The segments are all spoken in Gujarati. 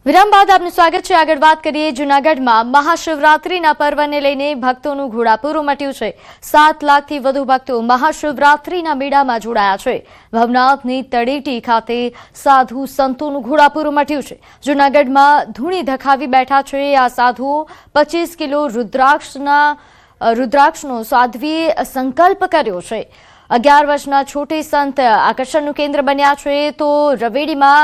વિરામ બાદ આપનું સ્વાગત છે। આગળ વાત કરીએ જૂનાગઢમાં મહાશિવરાત્રીના પર્વને લઈને ભક્તોનું ઘોડાપૂર ઉમટ્યું છે। 7 લાખથી વધુ ભક્તો મહાશિવરાત્રીના મેળામાં જોડાયા છે। ભવનાથની તળેટી ખાતે સાધુ સંતોનું ઘોડાપૂર ઉમટ્યું છે। જૂનાગઢમાં ધૂણી ધખાવી બેઠા છે આ સાધુઓ। 25 કિલો રુદ્રાક્ષનો સાધ્વીએ સંકલ્પ કર્યો છે। 11 વર્ષના છોટે સંત આકર્ષણનું કેન્દ્ર બન્યા છે તો રવેડીમાં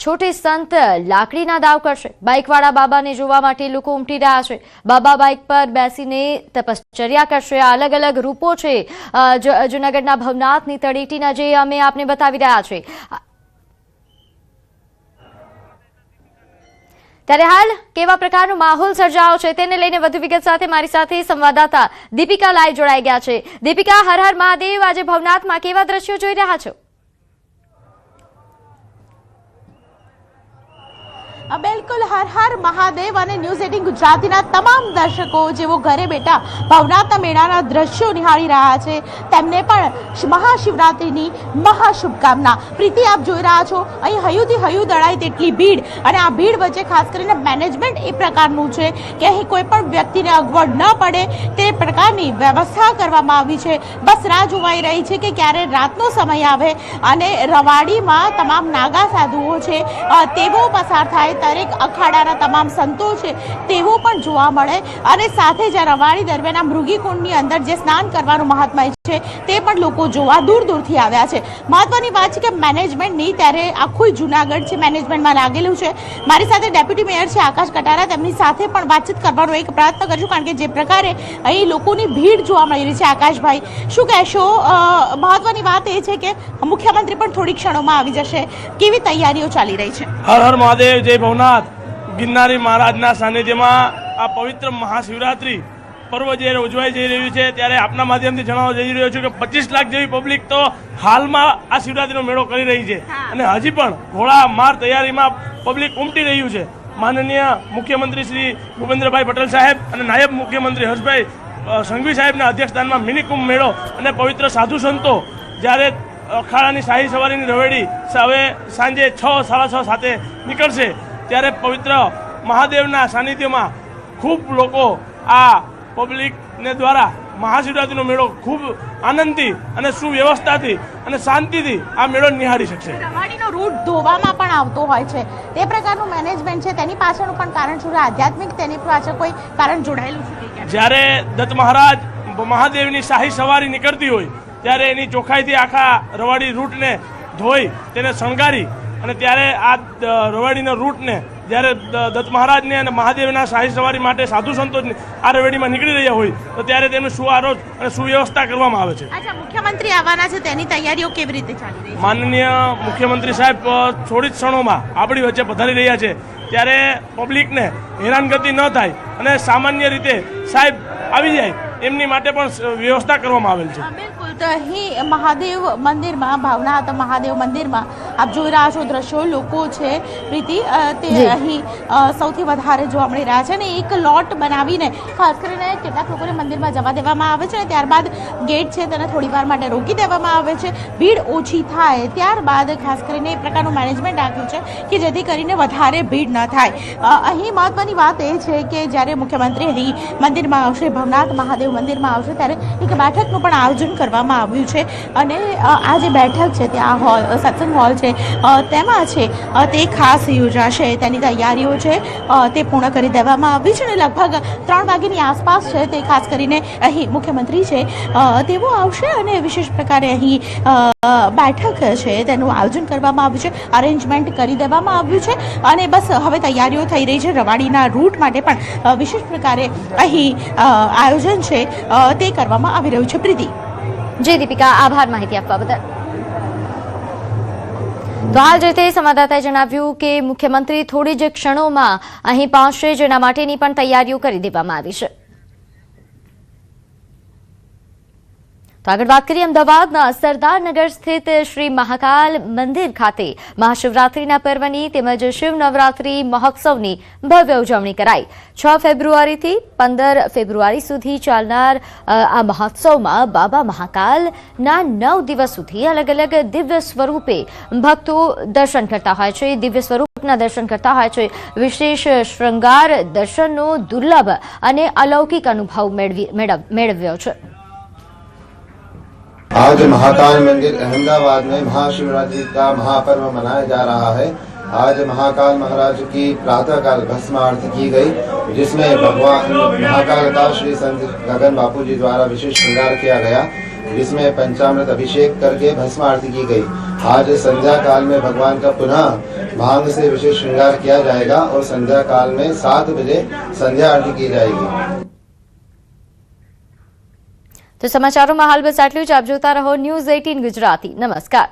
छोटे संत लाकड़ीना दाव करशे। बाइकवाड़ा बाबाने जोवा माटे लोको उमटी रह्या छे। बाबा बाइक पर बेसीने तपश्चर्या करशे। अलग अलग रूपो छे जूनागढ़ना भवनाथनी तळेटीना जे अमे आपने बतावी रह्या छे। त्यारे हाल केवा प्रकारनो माहोल सर्जायो छे तेने लईने वधु विगत साथे मारी साथे संवाददाता दीपिका लाइव जोड़ाई गया छे। दीपिका, हर हर महादेव। आज भवनाथमां केवा दृश्यो जोई रह्या छो? बिल्कुल हर हर महादेव और न्यूज 18 गुजराती तमाम दर्शकों जो घरे बैठा भवनाथ मेळाना दृश्यों निहाळी रह्या छे तेमने पण महाशिवरात्रिनी महाशुभकामना। प्रीति, आप जोई रह्या छो अहीं हयुथी हयु दळाय तेटली भीड़ अने आ भीड़ वच्चे खास करीने मैनेजमेंट ए प्रकारनुं छे के अहीं कोई पण व्यक्तिने अगवड न पड़े ते प्रकारनी व्यवस्था करवामां आवी छे। बस राह जोवाई रही छे के क्यारे रातनो समय आवे अने रवाडीमां तमाम नागा साधुओ छे तेवो पसार थाय। दरेक अखाड़ाना तमाम संतो छे तेवो पण जोवा मळे अने साथे ज रवाड़ी दरमियान मृगीकुंडनी अंदर जे स्नान करवानुं महात्म्य छे ते पण लोको जोवा दूर दूरथी आव्या छे। महत्वनी वात छे के मैनेजमेंटनी त्यारे आखुं जूनागढ़ छे मैनेजमेंटमां लागेलुं छे। मारी साथे डेप्यूटी मेयर छे आकाश कटारा, तेमनी साथे पण वातचीत करवानो एक प्रयत्न करशुं कारण के जे प्रकारे અહીં લોકોની ભીડ જોવા મળી રહી છે। આકાશભાઈ, શું કહેશો? મહત્વની વાત એ છે કે મુખ્યમંત્રી પણ થોડી ક્ષણોમાં આવી જશે, કેવી તૈયારીઓ ચાલી રહી છે? હર હર મહાદેવ, જય ભવનાથ। ગિરનારી મહારાજના સાનિધ્યમાં આ પવિત્ર મહાશિવરાત્રી પર્વ જે ઉજવાઈ જઈ રહ્યું છે ત્યારે આપના માધ્યમથી જણાવવા જઈ રહ્યો છું કે 25 લાખ જેવી પબ્લિક તો હાલમાં આ શિવરાત્રીનો મેળો કરી રહી છે અને હજી પણ ઘોડા માર તૈયારીમાં પબ્લિક ઉમટી રહ્યું છે। માનનીય મુખ્યમંત્રી શ્રી ભૂપેન્દ્રભાઈ પટેલ સાહેબ અને નાયબ મુખ્યમંત્રી હર્ષભાઈ સંઘવી સાહેબના અધ્યક્ષસ્થાનમાં મિની કુંભ મેળો અને પવિત્ર સાધુ સંતો જ્યારે અખાડાની શાહી સવારીની રવેડી હવે સાંજે 6, સાડા 6 સાથે નીકળશે ત્યારે પવિત્ર મહાદેવના સાનિધ્યમાં ખૂબ લોકો આ પબ્લિકને દ્વારા મહાશિવરાત્રીનો મેળો ખૂબ આનંદથી અને સુવ્યવસ્થાથી અને શાંતિથી આ મેળો નિહાળી શકશે। રવાડીનો રૂટ ધોવામાં પણ આવતો હોય છે તે પ્રકારનું મેનેજમેન્ટ છે, તેની પાછળનું પણ કારણ શું? આધ્યાત્મિક તેની પાછળ કોઈ કારણ જોડાયેલું છે? જ્યારે દત્ત મહારાજ મહાદેવની શાહી સવારી નીકળતી હોય ત્યારે એની ચોખ્ખાઈથી આખા રવાડી રૂટને ધોઈ તેને શણગારી અને ત્યારે આ રવાડીના રૂટને જ્યારે દત્ત મહારાજને અને મહાદેવના શાહી સવારી માટે સાધુ સંતો આ રવેડીમાં નીકળી રહ્યા હોય તો ત્યારે તેનું સુઆરોજ અને સુવ્યવસ્થા કરવામાં આવે છે। અચ્છા, મુખ્યમંત્રી આવવાના છે, તેની તૈયારીઓ કેવી રીતે ચાલી રહી છે? માનનીય મુખ્યમંત્રી સાહેબ થોડી જ ક્ષણોમાં આપણી વચ્ચે પધારી રહ્યા છે ત્યારે પબ્લિકને હેરાનગતિ ન થાય અને સામાન્ય રીતે સાહેબ આવી જાય એમની માટે પણ વ્યવસ્થા કરવામાં આવેલ છે। બિલકુલ, તો અહીં મહાદેવ મંદિરમાં, ભાવનાથ મહાદેવ મંદિરમાં આપ જોઈ રહ્યા છો દ્રશ્યો, લોકો છે પ્રીતિ તે અહીં સૌથી વધારે જોવા મળી રહ્યા છે અને એક લોટ બનાવીને ખાસ કરીને કેટલાક લોકોને મંદિરમાં જવા દેવામાં આવે છે અને ત્યારબાદ ગેટ છે તેને થોડી વાર માટે રોકી દેવામાં આવે છે। ભીડ ઓછી થાય ત્યારબાદ ખાસ કરીને એ પ્રકારનું મેનેજમેન્ટ રાખ્યું છે કે જેથી કરીને વધારે ભીડ ન થાય। અહીં મહત્વની વાત એ છે કે જ્યારે મુખ્યમંત્રી અહીં મંદિરમાં આવશે, ભવનાથ મહાદેવ મંદિરમાં આવશે ત્યારે એક બેઠકનું પણ આયોજન કરવામાં આવ્યું છે અને આ જે બેઠક છે તે આ હોલ સત્સંગ હોલ છે તેમાં છે તે ખાસ યોજાશે, તેની તૈયારીઓ છે તે પૂર્ણ કરી દેવામાં આવી છે અને લગભગ 3 વાગ્યાની આસપાસ છે તે ખાસ કરીને અહીં મુખ્યમંત્રી છે તેઓ આવશે અને વિશેષ પ્રકારે અહીં બેઠક છે તેનું આયોજન કરવામાં આવ્યું છે, અરેન્જમેન્ટ કરી દેવામાં આવ્યું છે અને બસ હવે તૈયારીઓ થઈ રહી છે। રવાડીના રૂટ માટે પણ વિશેષ પ્રકારે અહીં આયોજન છે તે કરવામાં આવી રહ્યું છે। પ્રીતિ, જય દીપિકા, આભાર માહિતી આપવા બદલ। તો હાલ જે તે સંવાદદાતાએ જણાવ્યું કે મુખ્યમંત્રી થોડી જ ક્ષણોમાં અહીં પહોંચશે જેના માટેની પણ તૈયારીઓ કરી દેવામાં આવી છે। તો આગળ વાત કરીએ અમદાવાદના સરદારનગર સ્થિત શ્રી મહાકાલ મંદિર ખાતે મહાશિવરાત્રીના પર્વની તેમજ શિવ નવરાત્રી મહોત્સવની ભવ્ય ઉજવણી કરાઈ 6 ફેબ્રુઆરીથી 15 ફેબ્રુઆરી સુધી ચાલનાર આ મહોત્સવમાં બાબા મહાકાલના 9 દિવસ સુધી અલગ અલગ દિવ્ય સ્વરૂપે ભક્તો દર્શન કરતા હોય છે દિવ્ય સ્વરૂપના દર્શન કરતા હોય છે વિશેષ શૃંગાર દર્શનનો દુર્લભ અને અલૌકિક અનુભવ મેળવ્યો છે। आज महाकाल मंदिर अहमदाबाद में महाशिवरात्रि का महापर्व मनाया जा रहा है। आज महाकाल महाराज की प्रातःकाल भस्म आरती की गई, जिसमें भगवान महाकाल का श्री संत गगन बापू जी द्वारा विशेष श्रृंगार किया गया, जिसमें पंचामृत अभिषेक करके भस्म आरती की गई। आज संध्या काल में भगवान का पुनः भांग से विशेष श्रृंगार किया जाएगा और संध्या काल में 7 बजे संध्या आरती की जाएगी। तो समाचारों में हाल बस आटलू ज। आप जोता रहो न्यूज़ 18 गुजराती। नमस्कार।